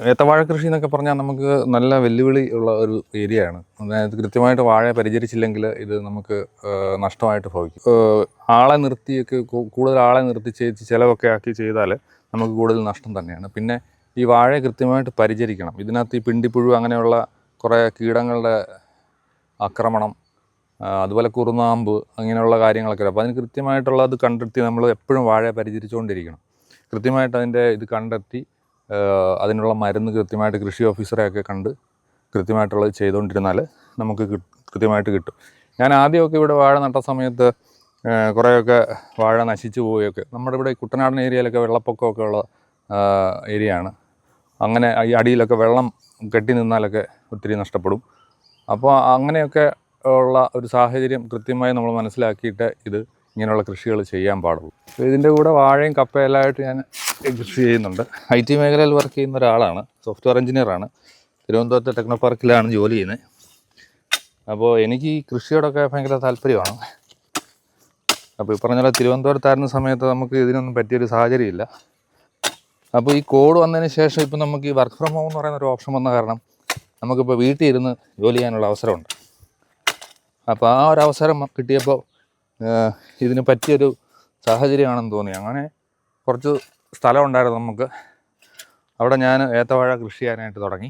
ഏത്തവാഴ കൃഷി എന്നൊക്കെ പറഞ്ഞാൽ നമുക്ക് നല്ല വെല്ലുവിളി ഉള്ള ഒരു ഏരിയയാണ്. അതായത് കൃത്യമായിട്ട് വാഴ പരിചരിച്ചില്ലെങ്കിൽ ഇത് നമുക്ക് നഷ്ടമായിട്ട് ഭവിക്കും. ആളെ നിർത്തിയൊക്കെ കൂടുതൽ ആളെ നിർത്തി ചിലവൊക്കെ ആക്കി ചെയ്താൽ നമുക്ക് കൂടുതൽ നഷ്ടം തന്നെയാണ്. പിന്നെ ഈ വാഴയെ കൃത്യമായിട്ട് പരിചരിക്കണം. ഇതിനകത്ത് ഈ പിണ്ടിപ്പുഴു അങ്ങനെയുള്ള കുറേ കീടങ്ങളുടെ ആക്രമണം, അതുപോലെ കുറുനാമ്പ് അങ്ങനെയുള്ള കാര്യങ്ങളൊക്കെ. അപ്പോൾ അതിന് കൃത്യമായിട്ടുള്ളത് കണ്ടെത്തി നമ്മൾ എപ്പോഴും വാഴയെ പരിചരിച്ചുകൊണ്ടിരിക്കണം. കൃത്യമായിട്ട് അതിൻ്റെ ഇത് കണ്ടെത്തി അതിനുള്ള മരുന്ന് കൃത്യമായിട്ട് കൃഷി ഓഫീസറെയൊക്കെ കണ്ട് കൃത്യമായിട്ടുള്ളത് ചെയ്തുകൊണ്ടിരുന്നാൽ നമുക്ക് കൃത്യമായിട്ട് കിട്ടും. ഞാൻ ആദ്യമൊക്കെ ഇവിടെ വാഴ നട്ട സമയത്ത് കുറേയൊക്കെ വാഴ നശിച്ചു പോവുകയൊക്കെ. നമ്മുടെ ഇവിടെ കുട്ടനാടൻ ഏരിയയിലൊക്കെ വെള്ളപ്പൊക്കമൊക്കെ ഉള്ള ഏരിയയാണ്. അങ്ങനെ ഈ അടിയിലൊക്കെ വെള്ളം കെട്ടി നിന്നാലൊക്കെ ഒത്തിരി നഷ്ടപ്പെടും. അപ്പോൾ അങ്ങനെയൊക്കെ ഉള്ള ഒരു സാഹചര്യം കൃത്യമായി നമ്മൾ മനസ്സിലാക്കിയിട്ട് ഇത് ഇങ്ങനെയുള്ള കൃഷികൾ ചെയ്യാൻ പാടുള്ളൂ. അപ്പോൾ ഇതിൻ്റെ കൂടെ വാഴയും കപ്പയെല്ലാമായിട്ട് ഞാൻ കൃഷി ചെയ്യുന്നുണ്ട്. IT മേഖലയിൽ വർക്ക് ചെയ്യുന്ന ഒരാളാണ്, സോഫ്റ്റ്വെയർ എഞ്ചിനീയറാണ്. തിരുവനന്തപുരത്തെ ടെക്നോ പാർക്കിലാണ് ജോലി ചെയ്യുന്നത്. അപ്പോൾ എനിക്ക് ഈ കൃഷിയോടൊക്കെ ഭയങ്കര താല്പര്യമാണ്. അപ്പോൾ ഈ പറഞ്ഞ പോലെ തിരുവനന്തപുരത്തായിരുന്ന സമയത്ത് നമുക്ക് ഇതിനൊന്നും പറ്റിയൊരു സാഹചര്യമില്ല. അപ്പോൾ ഈ കോഡ് വന്നതിന് ശേഷം ഇപ്പം നമുക്ക് ഈ വർക്ക് ഫ്രം ഹോം എന്ന് പറയുന്ന ഒരു ഓപ്ഷൻ വന്ന കാരണം നമുക്കിപ്പോൾ വീട്ടിൽ ഇരുന്ന് ജോലി ചെയ്യാനുള്ള അവസരമുണ്ട്. അപ്പോൾ ആ ഒരു അവസരം കിട്ടിയപ്പോൾ ഇതിന് പറ്റിയൊരു സാഹചര്യമാണെന്ന് തോന്നി. അങ്ങനെ കുറച്ച് സ്ഥലം ഉണ്ടായിരുന്നു നമുക്ക്. അവിടെ ഞാൻ ഏത്തവാഴ കൃഷി ചെയ്യാനായിട്ട് തുടങ്ങി.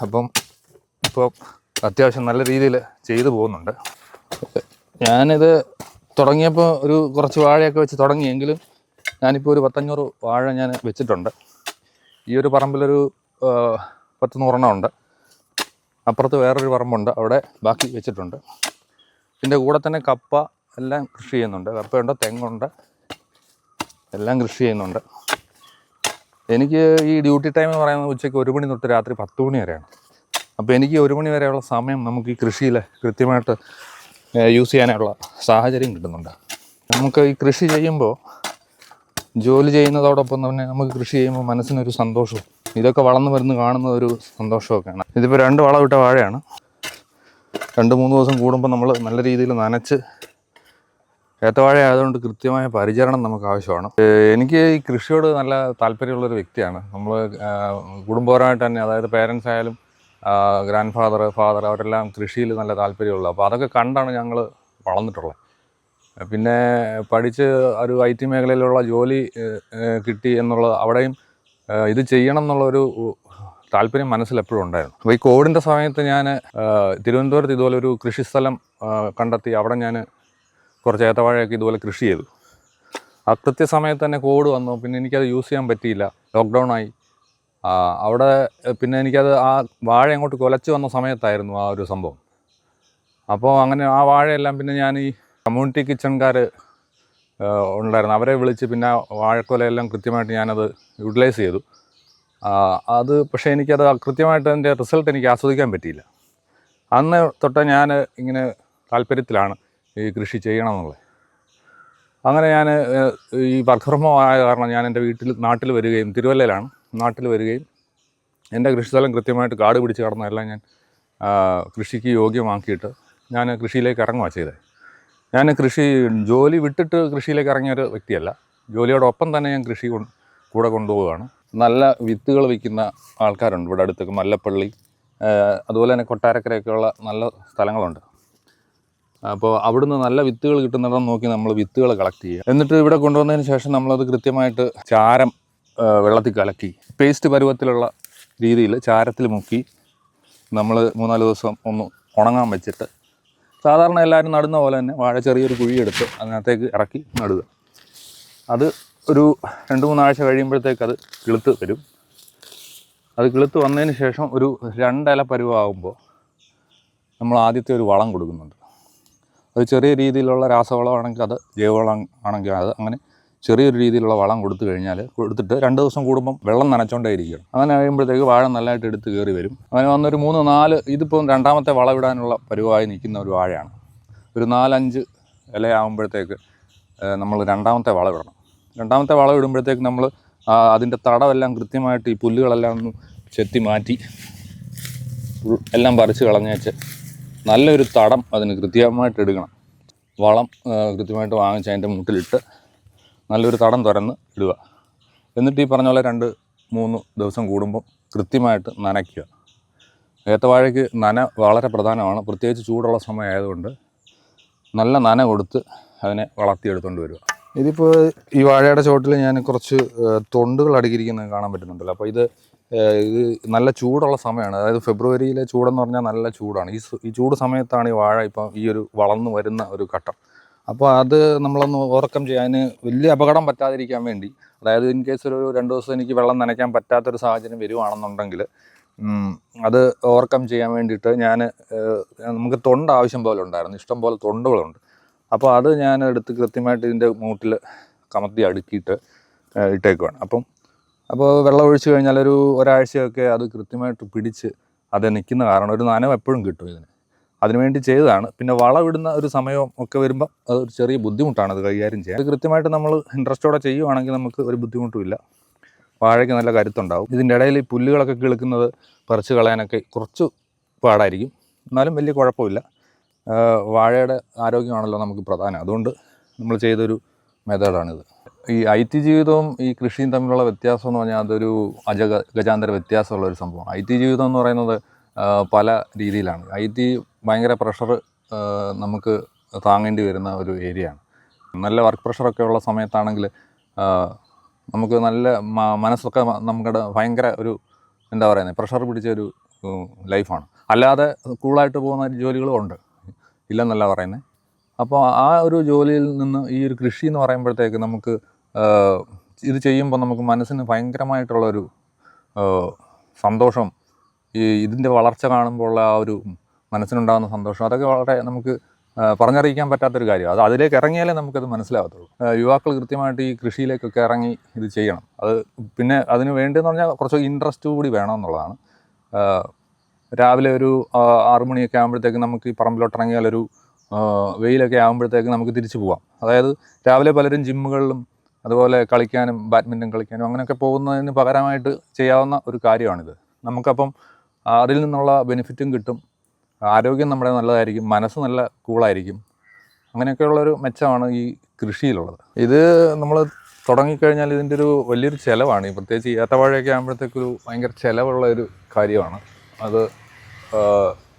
അപ്പം ഇപ്പോൾ അത്യാവശ്യം നല്ല രീതിയിൽ ചെയ്തു പോകുന്നുണ്ട്. ഞാനിത് തുടങ്ങിയപ്പോൾ ഒരു കുറച്ച് വാഴയൊക്കെ വെച്ച് തുടങ്ങിയെങ്കിലും ഞാനിപ്പോൾ ഒരു 500 വാഴ ഞാൻ വെച്ചിട്ടുണ്ട്. ഈ ഒരു പറമ്പിലൊരു 10-100 ഉണ്ട്. അപ്പുറത്ത് വേറൊരു പറമ്പുണ്ട്, അവിടെ ബാക്കി വെച്ചിട്ടുണ്ട്. ഇതിൻ്റെ കൂടെ തന്നെ കപ്പ എല്ലാം കൃഷി ചെയ്യുന്നുണ്ട്. കപ്പയുണ്ട്, തെങ്ങുണ്ട്, എല്ലാം കൃഷി ചെയ്യുന്നുണ്ട്. എനിക്ക് ഈ ഡ്യൂട്ടി ടൈം എന്ന് പറയുന്നത് ഉച്ചയ്ക്ക് 1 മണി തൊട്ട് രാത്രി 10 മണി വരെയാണ്. അപ്പോൾ എനിക്ക് 1 മണി വരെയുള്ള സമയം നമുക്ക് ഈ കൃഷിയിൽ കൃത്യമായിട്ട് യൂസ് ചെയ്യാനുള്ള സാഹചര്യം കിട്ടുന്നുണ്ട്. നമുക്ക് ഈ കൃഷി ചെയ്യുമ്പോൾ ജോലി ചെയ്യുന്നതോടൊപ്പം തന്നെ നമുക്ക് കൃഷി ചെയ്യുമ്പോൾ മനസ്സിനൊരു സന്തോഷവും ഇതൊക്കെ വളർന്നു വരുന്ന കാണുന്ന ഒരു സന്തോഷമൊക്കെയാണ്. ഇതിപ്പോൾ 2 വളമിട്ട വാഴയാണ്. 2-3 ദിവസം കൂടുമ്പോൾ നമ്മൾ നല്ല രീതിയിൽ നനച്ച്, ഏത്തവാഴ ആയതുകൊണ്ട് കൃത്യമായ പരിചരണം നമുക്ക് ആവശ്യമാണ്. എനിക്ക് ഈ കൃഷിയോട് നല്ല താല്പര്യമുള്ളൊരു വ്യക്തിയാണ്. നമ്മൾ കുടുംബപരമായിട്ട് തന്നെ, അതായത് പേരൻസ് ആയാലും ഗ്രാൻഡ് ഫാദർ അവരെല്ലാം കൃഷിയിൽ നല്ല താല്പര്യമുള്ളത്. അപ്പോൾ അതൊക്കെ കണ്ടാണ് ഞങ്ങൾ വളർന്നിട്ടുള്ളത്. പിന്നെ പഠിച്ച് ഒരു IT മേഖലയിലുള്ള ജോലി കിട്ടി എന്നുള്ളത്, അവിടെയും ഇത് ചെയ്യണം എന്നുള്ളൊരു താല്പര്യം മനസ്സിലെപ്പോഴും ഉണ്ടായിരുന്നു. അപ്പോൾ ഈ കോവിഡിൻ്റെ സമയത്ത് ഞാൻ തിരുവനന്തപുരത്ത് ഇതുപോലെ ഒരു കൃഷിസ്ഥലം കണ്ടെത്തി അവിടെ ഞാൻ കുറച്ച് ഏത്തവാഴയൊക്കെ ഇതുപോലെ കൃഷി ചെയ്തു. ആ കൃത്യസമയത്ത് തന്നെ കോവിഡ് വന്നു. പിന്നെ എനിക്കത് യൂസ് ചെയ്യാൻ പറ്റിയില്ല, ലോക്ക്ഡൗൺ ആയി. അവിടെ പിന്നെ എനിക്കത് ആ വാഴ അങ്ങോട്ട് കുലച്ച് വന്ന സമയത്തായിരുന്നു ആ ഒരു സംഭവം. അപ്പോൾ അങ്ങനെ ആ വാഴയെല്ലാം പിന്നെ ഞാൻ ഈ കമ്മ്യൂണിറ്റി കിച്ചൺകാർ ഉണ്ടായിരുന്നു, അവരെ വിളിച്ച് പിന്നെ വാഴക്കൊലയെല്ലാം കൃത്യമായിട്ട് ഞാനത് യൂട്ടിലൈസ് ചെയ്തു. അത് പക്ഷേ എനിക്കത് കൃത്യമായിട്ട് അതിൻ്റെ റിസൾട്ട് എനിക്ക് ആസ്വദിക്കാൻ പറ്റിയില്ല. അന്ന് തൊട്ട് ഞാൻ ഇങ്ങനെ താല്പര്യത്തിലാണ് ഈ കൃഷി ചെയ്യണമെന്നുള്ളത്. അങ്ങനെ ഞാൻ ഈ വർക്ക് ഫ്രം ഹോം ആയ കാരണം ഞാൻ എൻ്റെ നാട്ടിൽ വരികയും, തിരുവല്ലയിലാണ്, നാട്ടിൽ വരികയും എൻ്റെ കൃഷിസ്ഥലം കൃത്യമായിട്ട് കാട് പിടിച്ച് കിടന്നതെല്ലാം ഞാൻ കൃഷിക്ക് യോഗ്യമാക്കിയിട്ട് ഞാൻ കൃഷിയിലേക്ക് ഇറങ്ങുക ചെയ്തത്. ഞാൻ ജോലി വിട്ടിട്ട് കൃഷിയിലേക്ക് ഇറങ്ങിയൊരു വ്യക്തിയല്ല. ജോലിയോടൊപ്പം തന്നെ ഞാൻ കൃഷി കൂടെ കൊണ്ടുപോവുകയാണ്. നല്ല വിത്തുകൾ വിൽക്കുന്ന ആൾക്കാരുണ്ട് ഇവിടെ അടുത്തൊക്കെ, മല്ലപ്പള്ളി, അതുപോലെ തന്നെ കൊട്ടാരക്കരയൊക്കെയുള്ള നല്ല സ്ഥലങ്ങളുണ്ട്. അപ്പോൾ അവിടുന്ന് നല്ല വിത്തുകൾ കിട്ടുന്നിടം നോക്കി നമ്മൾ വിത്തുകൾ കളക്ട് ചെയ്യുക. എന്നിട്ട് ഇവിടെ കൊണ്ടുവന്നതിന് ശേഷം നമ്മളത് കൃത്യമായിട്ട് ചാരം വെള്ളത്തിൽ കലക്കി പേസ്റ്റ് പരുവത്തിലുള്ള രീതിയിൽ ചാരത്തിൽ മുക്കി നമ്മൾ 3-4 ദിവസം ഒന്ന് ഉണങ്ങാൻ വെച്ചിട്ട്, സാധാരണ എല്ലാവരും നടുന്ന പോലെ തന്നെ വാഴ ചെറിയൊരു കുഴിയെടുത്ത് അതിനകത്തേക്ക് ഇറക്കി നടുക. അത് ഒരു 2-3 ആഴ്ച കഴിയുമ്പോഴത്തേക്ക് അത് കിളുത്ത് വരും. അത് കിളുത്ത് വന്നതിന് ശേഷം ഒരു 2 ഇല പരുവാകുമ്പോൾ നമ്മൾ ആദ്യത്തെ ഒരു വളം കൊടുക്കുന്നുണ്ട്. അത് ചെറിയ രീതിയിലുള്ള രാസവളമാണെങ്കിൽ അത്, ജൈവവളം ആണെങ്കിൽ അത്, അങ്ങനെ ചെറിയൊരു രീതിയിലുള്ള വളം കൊടുത്തിട്ട് 2 ദിവസം കൂടുമ്പം വെള്ളം നനച്ചുകൊണ്ടേ ഇരിക്കണം. അങ്ങനെ കഴിയുമ്പോഴത്തേക്ക് വാഴ നല്ലതായിട്ട് എടുത്ത് കയറി വരും. അങ്ങനെ വന്നൊരു 3-4, ഇതിപ്പം 2ാമത്തെ വളമിടാനുള്ള പരുവായി നിൽക്കുന്ന ഒരു വാഴയാണ്. ഒരു 4-5 ഇലയാകുമ്പോഴത്തേക്ക് നമ്മൾ 2ാമത്തെ വളമിടണം. 2ാമത്തെ വളം ഇടുമ്പോഴത്തേക്ക് നമ്മൾ അതിൻ്റെ തടമെല്ലാം കൃത്യമായിട്ട് ഈ പുല്ലുകളെല്ലാം ഒന്ന് ചെത്തി മാറ്റി എല്ലാം പറിച്ച് കളഞ്ഞേച്ച് നല്ലൊരു തടം അതിന് കൃത്യമായിട്ട് എടുക്കണം. വളം കൃത്യമായിട്ട് വാങ്ങിച്ച് അതിൻ്റെ മുട്ടിലിട്ട് നല്ലൊരു തടം തുറന്ന് ഇടുക. എന്നിട്ട് ഈ പറഞ്ഞ പോലെ 2 3 ദിവസം കൂടുമ്പോൾ കൃത്യമായിട്ട് നനയ്ക്കുക. ഏത്തവാഴയ്ക്ക് നന വളരെ പ്രധാനമാണ്. പ്രത്യേകിച്ച് ചൂടുള്ള സമയമായതുകൊണ്ട് നല്ല നന കൊടുത്ത് അതിനെ വളർത്തിയെടുത്തുകൊണ്ട് വരിക. ഇതിപ്പോൾ ഈ വാഴയുടെ ചുവട്ടിൽ ഞാൻ കുറച്ച് തൊണ്ടുകൾ അടുക്കിയിരിക്കുന്നത് കാണാൻ പറ്റുന്നുണ്ടല്ലോ. അപ്പോൾ ഇത് നല്ല ചൂടുള്ള സമയമാണ്. അതായത് ഫെബ്രുവരിയിലെ ചൂടെന്ന് പറഞ്ഞാൽ നല്ല ചൂടാണ്. ഈ ചൂട് സമയത്താണ് ഈ വാഴ ഇപ്പം ഈ ഒരു വളർന്നു വരുന്ന ഒരു ഘട്ടം. അപ്പോൾ അത് നമ്മളൊന്ന് ഓവർകം ചെയ്യാൻ, വലിയ അപകടം പറ്റാതിരിക്കാൻ വേണ്ടി, അതായത് ഇൻ കേസ് ഒരു 2 ദിവസം എനിക്ക് വെള്ളം നനയ്ക്കാൻ പറ്റാത്തൊരു സാഹചര്യം വരുവാണെന്നുണ്ടെങ്കിൽ അത് ഓവർകം ചെയ്യാൻ വേണ്ടിയിട്ട് നമുക്ക് തൊണ്ട് ആവശ്യം പോലെ ഉണ്ടായിരുന്നു, ഇഷ്ടം പോലെ തൊണ്ടുകളുണ്ട്. അപ്പോൾ അത് ഞാൻ എടുത്ത് കൃത്യമായിട്ട് ഇതിൻ്റെ മൂട്ടിൽ കമത്തി അടുക്കിയിട്ട് ഇട്ടേക്കുവാണ്. അപ്പോൾ വെള്ളം ഒഴിച്ച് കഴിഞ്ഞാൽ ഒരാഴ്ചയൊക്കെ അത് കൃത്യമായിട്ട് പിടിച്ച് അത് നിൽക്കുന്ന കാരണം ഒരു നനവ് എപ്പോഴും കിട്ടും ഇതിന്. അതിനുവേണ്ടി ചെയ്തതാണ്. പിന്നെ വളമിടുന്ന ഒരു സമയം ഒക്കെ വരുമ്പോൾ അത് ഒരു ചെറിയ ബുദ്ധിമുട്ടാണ് അത് കൈകാര്യം ചെയ്യാൻ. അത് കൃത്യമായിട്ട് നമ്മൾ ഇൻട്രസ്റ്റോടെ ചെയ്യുവാണെങ്കിൽ നമുക്ക് ഒരു ബുദ്ധിമുട്ടുമില്ല, വാഴയ്ക്ക് നല്ല കരുത്തുണ്ടാവും. ഇതിൻ്റെ ഇടയിൽ ഈ പുല്ലുകളൊക്കെ കിളുക്കുന്നത് പറിച്ച് കളയാനൊക്കെ കുറച്ച് പാടായിരിക്കും, എന്നാലും വലിയ കുഴപ്പമില്ല. വാഴയുടെ ആരോഗ്യമാണല്ലോ നമുക്ക് പ്രധാനം, അതുകൊണ്ട് നമ്മൾ ചെയ്തൊരു മെത്തേഡാണിത്. ഈ IT ജീവിതവും ഈ കൃഷിയും തമ്മിലുള്ള വ്യത്യാസം എന്ന് പറഞ്ഞാൽ അതൊരു ഗജാന്തര വ്യത്യാസമുള്ള ഒരു സംഭവമാണ്. IT ജീവിതം എന്ന് പറയുന്നത് പല രീതിയിലാണ്. IT ഭയങ്കര പ്രഷർ നമുക്ക് താങ്ങേണ്ടി വരുന്ന ഒരു ഏരിയയാണ്. നല്ല വർക്ക് പ്രഷറൊക്കെ ഉള്ള സമയത്താണെങ്കിൽ നമുക്ക് നല്ല മനസ്സൊക്കെ നമ്മുടെ ഭയങ്കര ഒരു എന്താ പറയുന്നത് പ്രഷർ പിടിച്ച ഒരു ലൈഫാണ്. അല്ലാതെ കൂളായിട്ട് പോകുന്ന ജോലികളും ഉണ്ട്, ഇല്ലെന്നല്ല പറയുന്നത്. അപ്പോൾ ആ ഒരു ജോലിയിൽ നിന്ന് ഈ ഒരു കൃഷി എന്ന് പറയുമ്പോഴത്തേക്ക് നമുക്ക് ഇത് ചെയ്യുമ്പോൾ നമുക്ക് മനസ്സിന് ഭയങ്കരമായിട്ടുള്ളൊരു സന്തോഷം, ഇതിൻ്റെ വളർച്ച കാണുമ്പോൾ ഉള്ള ആ ഒരു മനസ്സിനുണ്ടാകുന്ന സന്തോഷം, അതൊക്കെ വളരെ നമുക്ക് പറഞ്ഞറിയിക്കാൻ പറ്റാത്തൊരു കാര്യമാണ്. അത് അതിലേക്ക് ഇറങ്ങിയാലേ നമുക്കത് മനസ്സിലാകത്തുള്ളൂ. യുവാക്കൾ കൃത്യമായിട്ട് ഈ കൃഷിയിലേക്കൊക്കെ ഇറങ്ങി ഇത് ചെയ്യണം. അത് പിന്നെ അതിന് വേണ്ടിയെന്ന് പറഞ്ഞാൽ കുറച്ച് ഇൻട്രസ്റ്റ് കൂടി വേണമെന്നുള്ളതാണ്. രാവിലെ ഒരു 6 മണിയൊക്കെ ആകുമ്പോഴത്തേക്ക് നമുക്ക് ഈ പറമ്പിലോട്ട് ഇറങ്ങിയാലൊരു വെയിലൊക്കെ ആകുമ്പോഴത്തേക്ക് നമുക്ക് തിരിച്ചു പോകാം. അതായത് രാവിലെ പലരും ജിമ്മുകളിലും അതുപോലെ കളിക്കാനും ബാഡ്മിൻ്റൺ കളിക്കാനും അങ്ങനെയൊക്കെ പോകുന്നതിന് പകരമായിട്ട് ചെയ്യാവുന്ന ഒരു കാര്യമാണിത്. നമുക്കപ്പം അതിൽ നിന്നുള്ള ബെനിഫിറ്റും കിട്ടും, ആരോഗ്യം നമ്മുടെ നല്ലതായിരിക്കും, മനസ്സ് നല്ല കൂളായിരിക്കും. അങ്ങനെയൊക്കെയുള്ളൊരു മെച്ചമാണ് ഈ കൃഷിയിലുള്ളത്. ഇത് നമ്മൾ തുടങ്ങിക്കഴിഞ്ഞാൽ ഇതിൻ്റെ ഒരു വലിയൊരു ചിലവാണ്. പ്രത്യേകിച്ച് ഏത്തവാഴയൊക്കെ ആകുമ്പോഴത്തേക്കൊരു ഭയങ്കര ചിലവുള്ള ഒരു കാര്യമാണ്. അത്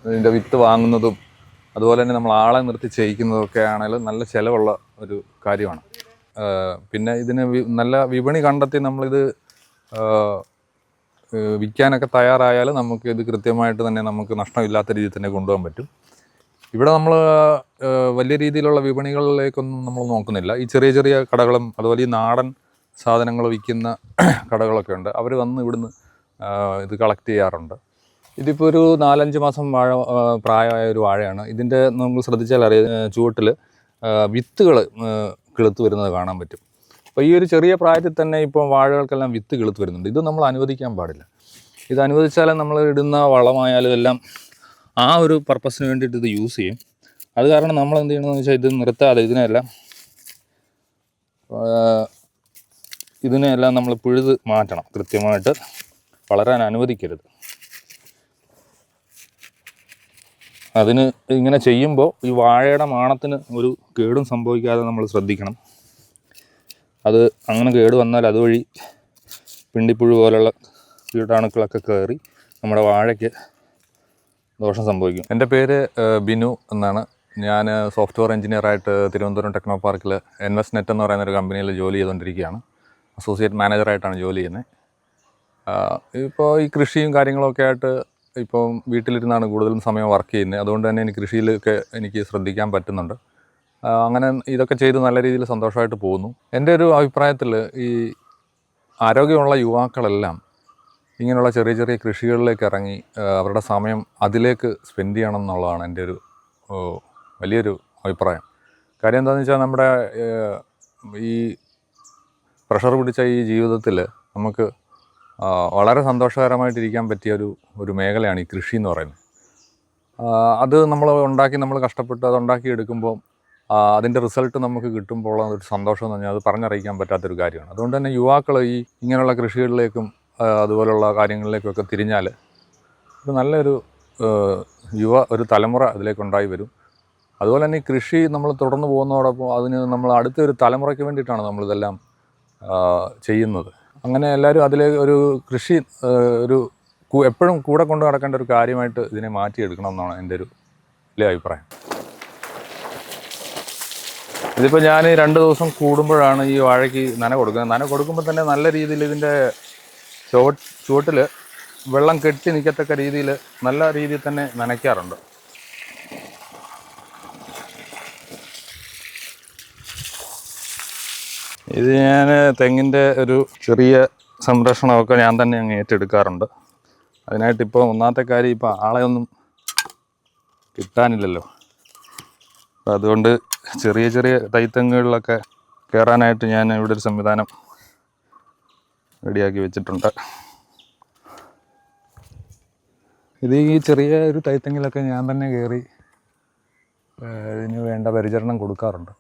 ഇതിൻ്റെ വിത്ത് വാങ്ങുന്നതും അതുപോലെ തന്നെ നമ്മൾ ആളെ നിർത്തി ചെയ്യിക്കുന്നതൊക്കെ ആണെങ്കിലും നല്ല ചിലവുള്ള ഒരു കാര്യമാണ്. പിന്നെ ഇതിന് നല്ല വിപണി കണ്ടെത്തി നമ്മളിത് വിൽക്കാനൊക്കെ തയ്യാറായാൽ നമുക്ക് ഇത് കൃത്യമായിട്ട് തന്നെ നമുക്ക് നഷ്ടമില്ലാത്ത രീതിയിൽ തന്നെ കൊണ്ടുപോകാൻ പറ്റും. ഇവിടെ നമ്മൾ വലിയ രീതിയിലുള്ള വിപണികളിലേക്കൊന്നും നമ്മൾ നോക്കുന്നില്ല. ഈ ചെറിയ ചെറിയ കടകളും അതുപോലെ ഈ നാടൻ സാധനങ്ങൾ വിൽക്കുന്ന കടകളൊക്കെ ഉണ്ട്, അവർ വന്ന് ഇവിടുന്ന് ഇത് കളക്ട് ചെയ്യാറുണ്ട്. ഇതിപ്പോൾ ഒരു 4-5 മാസം പ്രായമായ ഒരു വാഴയാണ്. ഇതിൻ്റെ നമ്മൾ ശ്രദ്ധിച്ചാൽ അറിയാം, ചുവട്ടിൽ വിത്തുകൾ കിളുത്ത് വരുന്നത് കാണാൻ പറ്റും. അപ്പോൾ ഈ ഒരു ചെറിയ പ്രായത്തിൽ തന്നെ ഇപ്പോൾ വാഴകൾക്കെല്ലാം വിത്ത് കിളുത്ത് വരുന്നുണ്ട്. ഇത് നമ്മൾ അനുവദിക്കാൻ പാടില്ല. ഇത് അനുവദിച്ചാലും നമ്മൾ ഇടുന്ന വളമായാലും എല്ലാം ആ ഒരു പർപ്പസിന് വേണ്ടിയിട്ട് ഇത് യൂസ് ചെയ്യും. അത് കാരണം നമ്മൾ എന്ത് ചെയ്യണമെന്ന് വെച്ചാൽ ഇത് നിർത്താതെ ഇതിനെല്ലാം നമ്മൾ പിഴുത് മാറ്റണം, കൃത്യമായിട്ട് വളരാൻ അനുവദിക്കരുത്. അതിന് ഇങ്ങനെ ചെയ്യുമ്പോൾ ഈ വാഴയുടെ മാണത്തിന് ഒരു കേടും സംഭവിക്കാതെ നമ്മൾ ശ്രദ്ധിക്കണം. അത് അങ്ങനെ കേട് വന്നാൽ അതുവഴി പിണ്ടിപ്പുഴു പോലുള്ള കീടാണുക്കളൊക്കെ കയറി നമ്മുടെ വാഴയ്ക്ക് ദോഷം സംഭവിക്കും. എൻ്റെ പേര് ബിനു എന്നാണ്. ഞാൻ സോഫ്റ്റ്വെയർ എഞ്ചിനീയറായിട്ട് തിരുവനന്തപുരം ടെക്നോ പാർക്കിൽ ഇൻവെസ്റ്റ്നെറ്റ് എന്ന് പറയുന്നൊരു കമ്പനിയിൽ ജോലി ചെയ്തുകൊണ്ടിരിക്കുകയാണ്. അസോസിയേറ്റ് മാനേജറായിട്ടാണ് ജോലി ചെയ്യുന്നത്. ഇപ്പോൾ ഈ കൃഷിയും കാര്യങ്ങളൊക്കെ ആയിട്ട് ഇപ്പം വീട്ടിലിരുന്നാണ് കൂടുതലും സമയം വർക്ക് ചെയ്യുന്നത്. അതുകൊണ്ട് തന്നെ എനിക്ക് കൃഷിയിലൊക്കെ എനിക്ക് ശ്രദ്ധിക്കാൻ പറ്റുന്നുണ്ട്. അങ്ങനെ ഇതൊക്കെ ചെയ്ത് നല്ല രീതിയിൽ സന്തോഷമായിട്ട് പോകുന്നു. എൻ്റെ ഒരു അഭിപ്രായത്തിൽ ഈ ആരോഗ്യമുള്ള യുവാക്കളെല്ലാം ഇങ്ങനെയുള്ള ചെറിയ ചെറിയ കൃഷികളിലേക്ക് ഇറങ്ങി അവരുടെ സമയം അതിലേക്ക് സ്പെൻഡ് ചെയ്യണം എന്നുള്ളതാണ് എൻ്റെ ഒരു വലിയൊരു അഭിപ്രായം. കാര്യം എന്താണെന്ന് വെച്ചാൽ നമ്മുടെ ഈ പ്രഷർ പിടിച്ച ഈ ജീവിതത്തിൽ നമുക്ക് വളരെ സന്തോഷകരമായിട്ടിരിക്കാൻ പറ്റിയ ഒരു മേഖലയാണ് ഈ കൃഷി എന്ന് പറയുന്നത്. അത് നമ്മൾ കഷ്ടപ്പെട്ട് അത് ഉണ്ടാക്കിയെടുക്കുമ്പോൾ അതിൻ്റെ റിസൾട്ട് നമുക്ക് കിട്ടുമ്പോൾ ഒരു സന്തോഷം എന്ന് പറഞ്ഞാൽ അത് പറഞ്ഞറിയിക്കാൻ പറ്റാത്തൊരു കാര്യമാണ്. അതുകൊണ്ട് തന്നെ യുവാക്കൾ ഇങ്ങനെയുള്ള കൃഷികളിലേക്കും അതുപോലുള്ള കാര്യങ്ങളിലേക്കൊക്കെ തിരിഞ്ഞാൽ ഒരു നല്ലൊരു ഒരു തലമുറ അതിലേക്കുണ്ടായി വരും. അതുപോലെ തന്നെ ഈ കൃഷി നമ്മൾ തുടർന്ന് പോകുന്നതോടൊപ്പം അതിന് നമ്മൾ അടുത്തൊരു തലമുറയ്ക്ക് വേണ്ടിയിട്ടാണ് നമ്മളിതെല്ലാം ചെയ്യുന്നത്. അങ്ങനെ എല്ലാവരും അതിൽ ഒരു കൃഷി ഒരു എപ്പോഴും കൂടെ കൊണ്ട് നടക്കേണ്ട ഒരു കാര്യമായിട്ട് ഇതിനെ മാറ്റിയെടുക്കണം എന്നാണ് എൻ്റെ ഒരു വലിയ അഭിപ്രായം. ഇതിപ്പോൾ ഞാൻ 2 ദിവസം കൂടുമ്പോഴാണ് ഈ വാഴയ്ക്ക് നന കൊടുക്കുന്നത്. നന കൊടുക്കുമ്പോൾ തന്നെ നല്ല രീതിയിൽ ഇതിൻ്റെ ചുവട്ടിൽ വെള്ളം കെട്ടി നിൽക്കത്തക്ക രീതിയിൽ നല്ല രീതിയിൽ തന്നെ നനയ്ക്കാറുണ്ട്. ഇത് ഞാൻ തെങ്ങിൻ്റെ ഒരു ചെറിയ സംരക്ഷണമൊക്കെ ഞാൻ തന്നെ അങ്ങ് ഏറ്റെടുക്കാറുണ്ട്. അതിനായിട്ടിപ്പോൾ ഒന്നാമത്തെ കാര്യം ഇപ്പോൾ ആളെയൊന്നും കിട്ടാനില്ലല്ലോ. അപ്പം അതുകൊണ്ട് ചെറിയ ചെറിയ തൈത്തെങ്ങുകളിലൊക്കെ കയറാനായിട്ട് ഞാൻ ഇവിടെ ഒരു സംവിധാനം റെഡിയാക്കി വെച്ചിട്ടുണ്ട്. ഇത് ഈ ചെറിയ ഒരു തൈത്തെങ്ങിലൊക്കെ ഞാൻ തന്നെ കയറി ഇതിന് വേണ്ട പരിചരണം കൊടുക്കാറുണ്ട്.